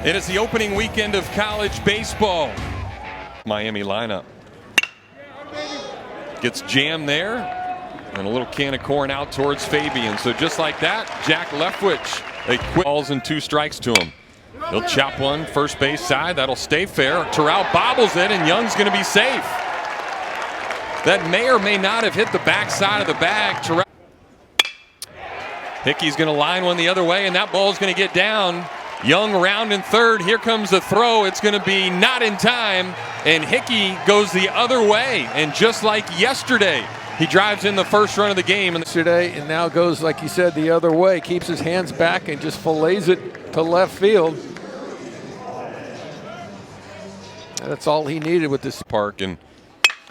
It is the opening weekend of college baseball. Miami lineup gets jammed there, and a little can of corn out towards Fabian. So just like that, Jack Leftwich, a quick balls and 2 strikes to him. He'll chop one first base side. That'll stay fair. Terrell bobbles it, and Young's going to be safe. That may or may not have hit the back side of the bag. Terrell. Hickey's going to line one the other way, and that ball's going to get down. Young round in third. Here comes the throw. It's going to be not in time, and Hickey goes the other way. And just like yesterday, he drives in the first run of the game. Yesterday, and now goes, like you said, the other way. Keeps his hands back and just fillets it to left field. That's all he needed with this park, and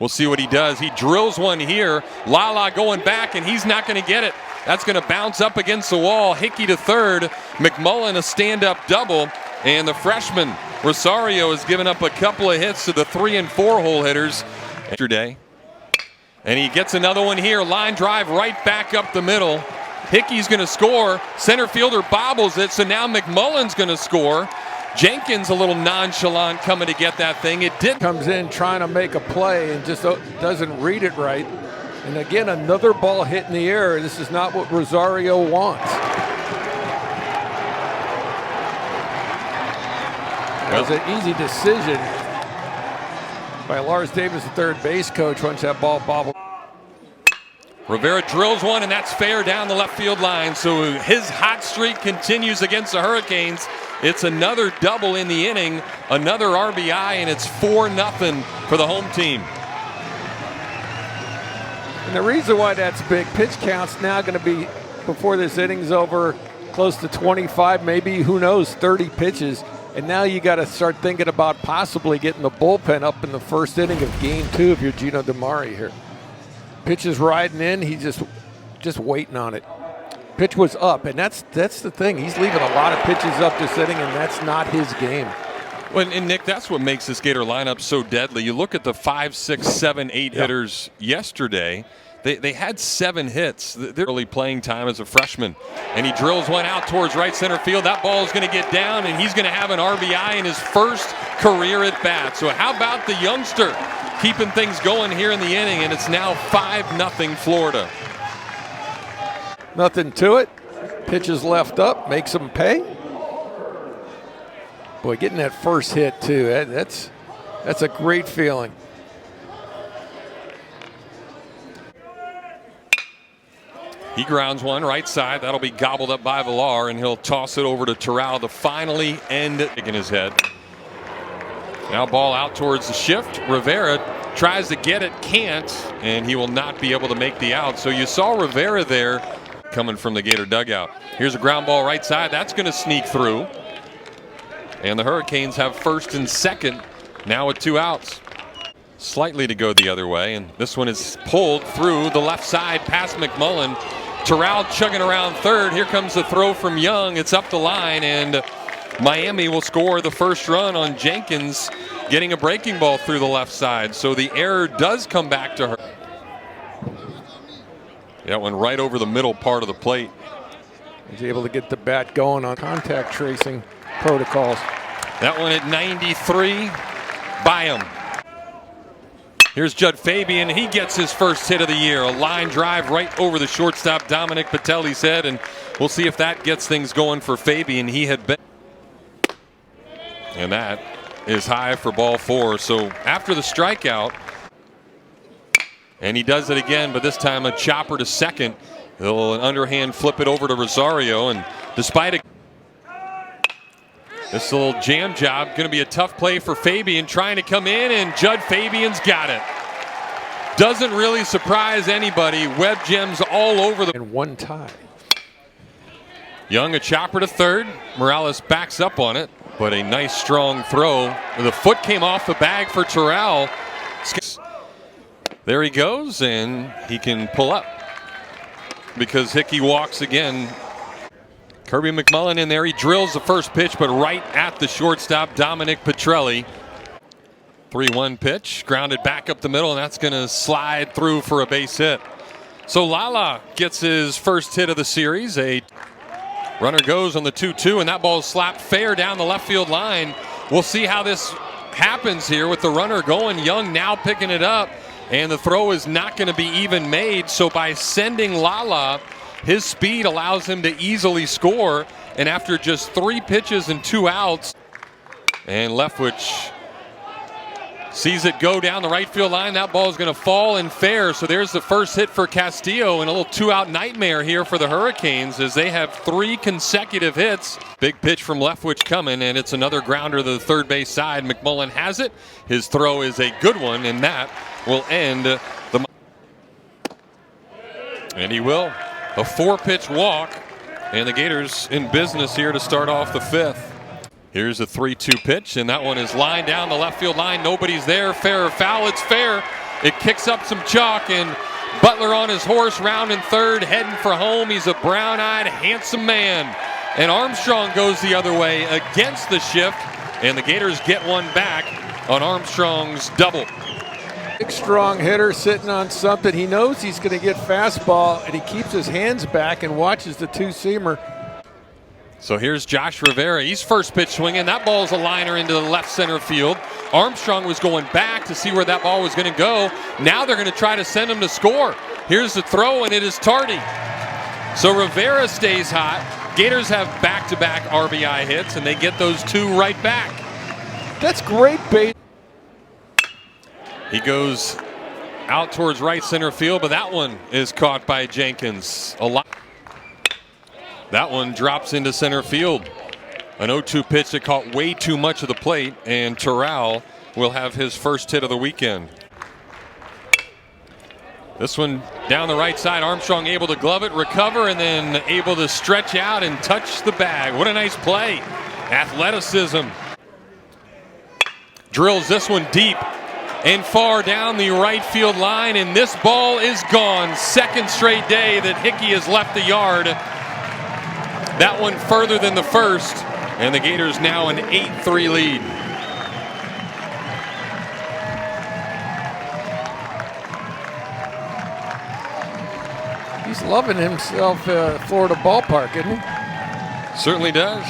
we'll see what he does. He drills one here. Lala going back, and he's not going to get it. That's going to bounce up against the wall. Hickey to third. McMullen a stand-up double. And the freshman, Rosario, has given up a couple of hits to the 3 and 4 hole hitters yesterday. And he gets another one here. Line drive right back up the middle. Hickey's going to score. Center fielder bobbles it, so now McMullen's going to score. Jenkins a little nonchalant coming to get that thing. It did. Comes in trying to make a play and just doesn't read it right. And again, another ball hit in the air. This is not what Rosario wants. It was an easy decision by Lars Davis, the third base coach, once that ball bobbled. Rivera drills one, and that's fair down the left field line. So his hot streak continues against the Hurricanes. It's another double in the inning, another RBI, and it's 4-0 for the home team. And the reason why that's big, pitch count's now going to be, before this inning's over, close to 25, maybe, who knows, 30 pitches. And now you got to start thinking about possibly getting the bullpen up in the first inning of game 2 if you're Gino DiMari here. Pitch is riding in, he's just waiting on it. Pitch was up, and that's the thing. He's leaving a lot of pitches up this inning, and that's not his game. Well, and Nick, that's what makes this Gator lineup so deadly. You look at the 5, 6, 7, 8 hitters yesterday. They had 7 hits. They're early playing time as a freshman. And he drills one out towards right center field. That ball is going to get down, and he's going to have an RBI in his first career at bat. So how about the youngster keeping things going here in the inning, and it's now 5-0 Florida. Nothing to it. Pitches left up, makes them pay. Boy, getting that first hit too, that's a great feeling. He grounds one right side. That'll be gobbled up by Villar, and he'll toss it over to Terrell to finally end it in his head. Now ball out towards the shift. Rivera tries to get it, can't, and he will not be able to make the out. So you saw Rivera there coming from the Gator dugout. Here's a ground ball right side. That's going to sneak through. And the Hurricanes have first and second now with 2 outs. Slightly to go the other way, and this one is pulled through the left side past McMullen. Terrell chugging around third. Here comes the throw from Young. It's up the line, and Miami will score the first run on Jenkins getting a breaking ball through the left side. So the error does come back to her. That one right over the middle part of the plate. He's able to get the bat going on contact tracing protocols. That one at 93 by him. Here's Judd Fabian. He gets his first hit of the year. A line drive right over the shortstop Dominic Patelli's head, and we'll see if that gets things going for Fabian. He had been. And that is high for ball 4. So after the strikeout, and he does it again, but this time a chopper to second. He'll an underhand flip it over to Rosario, and despite this little jam job, going to be a tough play for Fabian, trying to come in, and Judd Fabian's got it. Doesn't really surprise anybody. Web gems all over the. And one tie. Young a chopper to third. Morales backs up on it, but a nice strong throw. The foot came off the bag for Terrell. There he goes, and he can pull up because Hickey walks again. Kirby McMullen in there. He drills the first pitch, but right at the shortstop, Dominic Petrelli. 3-1 pitch, grounded back up the middle, and that's going to slide through for a base hit. So Lala gets his first hit of the series. Runner goes on the 2-2, and that ball is slapped fair down the left field line. We'll see how this happens here with the runner going. Young now picking it up, and the throw is not going to be even made. So by sending Lala, his speed allows him to easily score. And after just 3 pitches and 2 outs, and Leftwich sees it go down the right field line. That ball is going to fall in fair. So there's the first hit for Castillo, and a little 2-out nightmare here for the Hurricanes as they have 3 consecutive hits. Big pitch from Leftwich coming, and it's another grounder to the third base side. McMullen has it. His throw is a good one, and that will end the. And he will. A 4-pitch walk, and the Gators in business here to start off the 5th. Here's a 3-2 pitch, and that one is lined down the left field line. Nobody's there. Fair or foul? It's fair. It kicks up some chalk, and Butler on his horse, rounding third, heading for home. He's a brown-eyed, handsome man. And Armstrong goes the other way against the shift, and the Gators get one back on Armstrong's double. Big, strong hitter sitting on something. He knows he's going to get fastball, and he keeps his hands back and watches the two-seamer. So here's Josh Rivera. He's first pitch swinging. That ball's a liner into the left center field. Armstrong was going back to see where that ball was going to go. Now they're going to try to send him to score. Here's the throw, and it is tardy. So Rivera stays hot. Gators have back-to-back RBI hits, and they get those 2 right back. That's great bait. He goes out towards right center field, but that one is caught by Jenkins. That one drops into center field. An 0-2 pitch that caught way too much of the plate, and Terrell will have his first hit of the weekend. This one down the right side. Armstrong able to glove it, recover, and then able to stretch out and touch the bag. What a nice play. Athleticism. Drills this one deep and far down the right field line, and this ball is gone. Second straight day that Hickey has left the yard. That one further than the first, and the Gators now an 8-3 lead. He's loving himself Florida ballpark, isn't he? Certainly does.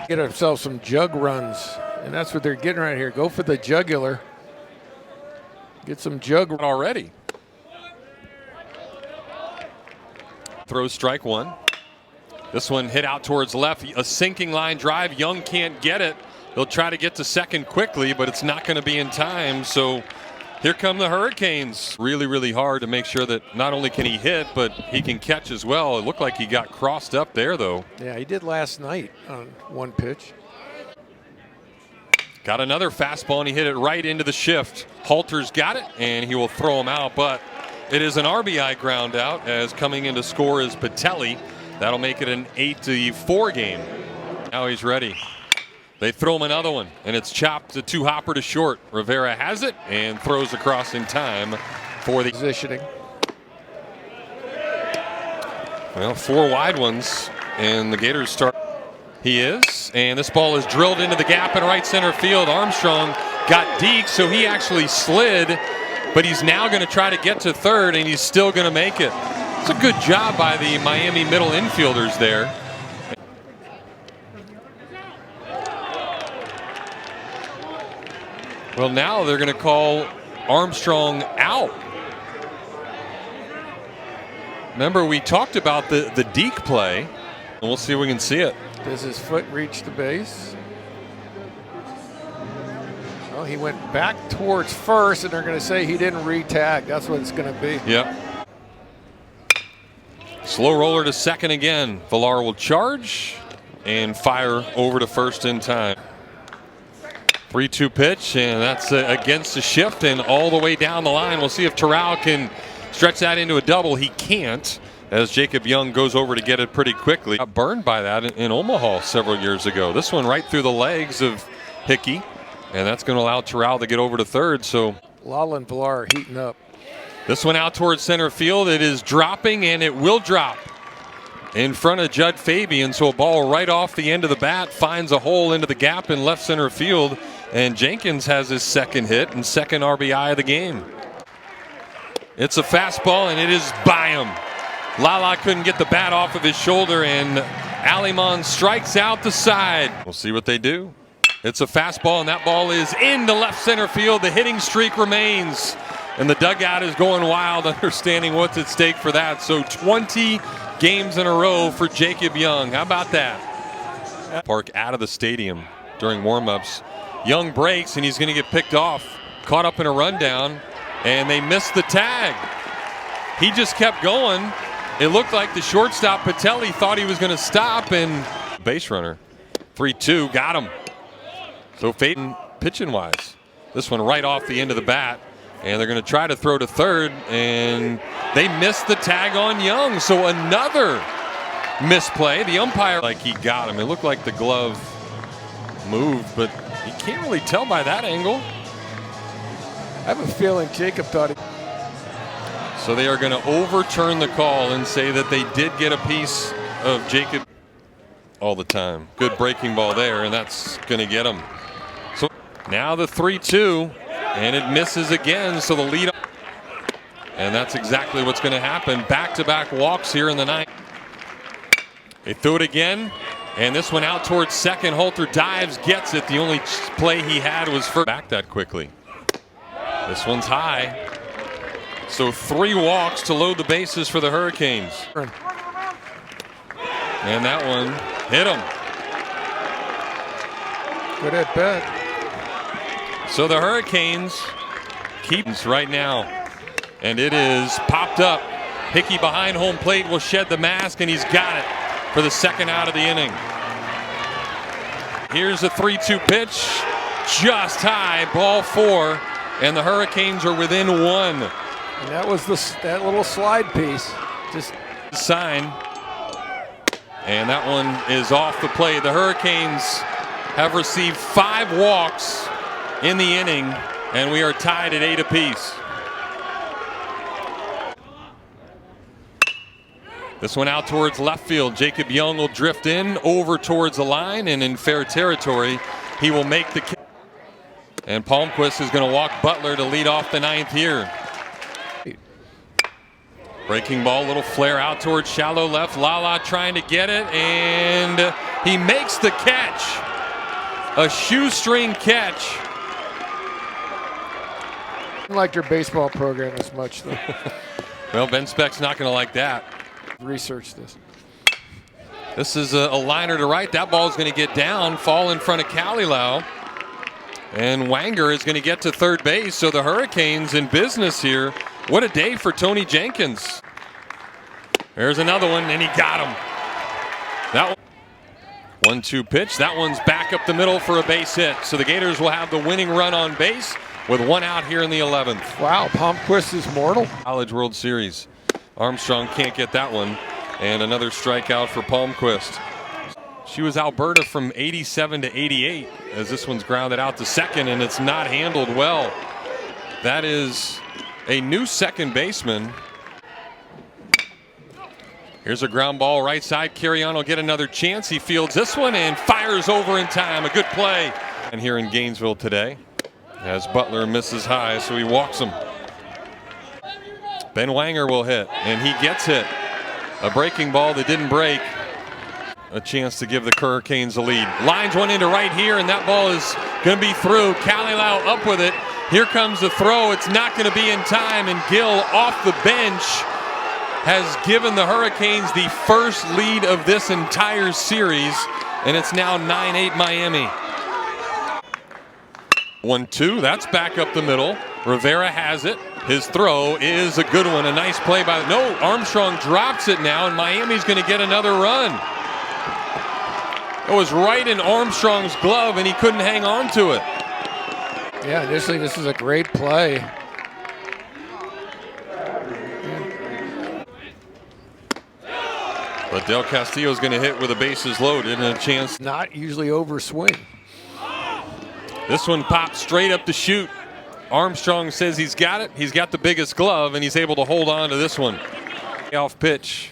Get himself some jug runs, and that's what they're getting right here. Go for the jugular. Get some jug already. Throws strike 1. This one hit out towards left, a sinking line drive. Young can't get it. He'll try to get to second quickly, but it's not going to be in time. So here come the Hurricanes. Really, really hard to make sure that not only can he hit, but he can catch as well. It looked like he got crossed up there, though. Yeah, he did last night on 1 pitch. Got another fastball, and he hit it right into the shift. Halter's got it, and he will throw him out, but it is an RBI ground out, as coming in to score is Patelli. That'll make it an 8-4 game. Now he's ready. They throw him another one, and it's chopped to 2-hopper to short. Rivera has it and throws across in time for the positioning. Well, 4 wide ones, and the Gators start. He is, and this ball is drilled into the gap in right center field. Armstrong got deked, so he actually slid, but he's now going to try to get to third, and he's still going to make it. It's a good job by the Miami middle infielders there. Well, now they're going to call Armstrong out. Remember, we talked about the deke play, and we'll see if we can see it. Does his foot reach the base? Well, he went back towards first, and they're going to say he didn't re-tag. That's what it's going to be. Yep. Slow roller to second again. Villar will charge and fire over to first in time. 3-2 pitch, and that's against the shift and all the way down the line. We'll see if Terrell can stretch that into a double. He can't, as Jacob Young goes over to get it pretty quickly. Got burned by that in Omaha several years ago. This one right through the legs of Hickey, and that's going to allow Terrell to get over to third. So Lala and Villar are heating up. This one out towards center field. It is dropping, and it will drop in front of Judd Fabian. So a ball right off the end of the bat finds a hole into the gap in left center field. And Jenkins has his second hit and second RBI of the game. It's a fastball, and it is by him. Lala couldn't get the bat off of his shoulder, and Alimon strikes out the side. We'll see what they do. It's a fastball, and that ball is into left center field. The hitting streak remains, and the dugout is going wild, understanding what's at stake for that. So 20 games in a row for Jacob Young. How about that? Park out of the stadium during warm-ups. Young breaks, and he's going to get picked off. Caught up in a rundown, and they missed the tag. He just kept going. It looked like the shortstop, Patelli, thought he was going to stop, and base runner. 3-2, got him. So Phaeton pitching-wise. This one right off the end of the bat, and they're going to try to throw to third, and they missed the tag on Young. So another misplay. The umpire, like he got him. It looked like the glove moved, but you can't really tell by that angle. I have a feeling Jacob thought he... So they are going to overturn the call and say that they did get a piece of Jacob all the time. Good breaking ball there, and that's going to get him. So now the 3-2, and it misses again, so the lead. And that's exactly what's going to happen. Back-to-back walks here in the ninth. They threw it again, and this one out towards second. Holter dives, gets it. The only play he had was for back that quickly. This one's high. So 3 walks to load the bases for the Hurricanes. And that one hit him. Good at bat. So the Hurricanes keep right now. And it is popped up. Hickey behind home plate will shed the mask, and he's got it for the second out of the inning. Here's a 3-2 pitch. Just high, ball 4. And the Hurricanes are within 1. And that was that little slide piece. Just sign. And that one is off the plate. The Hurricanes have received 5 walks in the inning, and we are tied at 8 apiece. This one out towards left field. Jacob Young will drift in over towards the line, and in fair territory, he will make the kick. And Palmquist is going to walk Butler to lead off the 9th here. Breaking ball, little flare out towards shallow left. Lala trying to get it, and he makes the catch. A shoestring catch. I don't like your baseball program as much, though. Well, Ben Speck's not going to like that. Research this. This is a liner to right. That ball is going to get down, fall in front of Kalilau. And Wanger is going to get to third base. So the Hurricanes in business here. What a day for Tony Jenkins. There's another one, and he got him. That 1-2 pitch. That one's back up the middle for a base hit. So the Gators will have the winning run on base with 1 out here in the 11th. Wow, Palmquist is mortal. College World Series. Armstrong can't get that one. And another strikeout for Palmquist. She was Alberta from 87 to 88 as this one's grounded out to second, and it's not handled well. That is a new second baseman. Here's a ground ball right side. Carrion will get another chance. He fields this one and fires over in time. A good play. And here in Gainesville today as Butler misses high, so he walks him. Ben Wanger will hit, and he gets hit. A breaking ball that didn't break. A chance to give the Hurricanes a lead. Lines one into right here, and that ball is going to be through. Kalilau up with it. Here comes the throw. It's not going to be in time, and Gill off the bench has given the Hurricanes the first lead of this entire series, and it's now 9-8 Miami. 1-2, that's back up the middle. Rivera has it. His throw is a good one. A nice play by, no, Armstrong drops it now, and Miami's going to get another run. It was right in Armstrong's glove, and he couldn't hang on to it. Yeah, initially this is a great play. But Del Castillo's going to hit with the bases loaded and a chance. Not usually over swing. This one pops straight up the chute. Armstrong says he's got it. He's got the biggest glove, and he's able to hold on to this one. Off pitch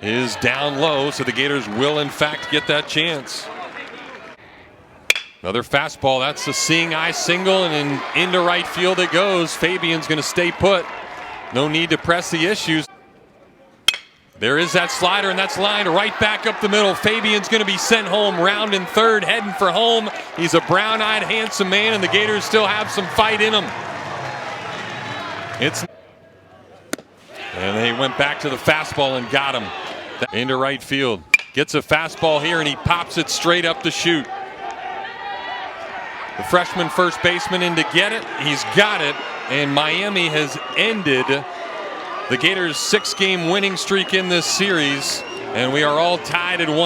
is down low, so the Gators will in fact get that chance. Another fastball. That's a seeing eye single, and into right field it goes. Fabian's going to stay put. No need to press the issues. There is that slider, and that's lined right back up the middle. Fabian's going to be sent home, rounding third, heading for home. He's a brown-eyed, handsome man, and the Gators still have some fight in them. And they went back to the fastball and got him. Into right field. Gets a fastball here, and he pops it straight up the chute. The freshman first baseman in to get it. He's got it, and Miami has ended the Gators' 6-game winning streak in this series, and we are all tied at 1.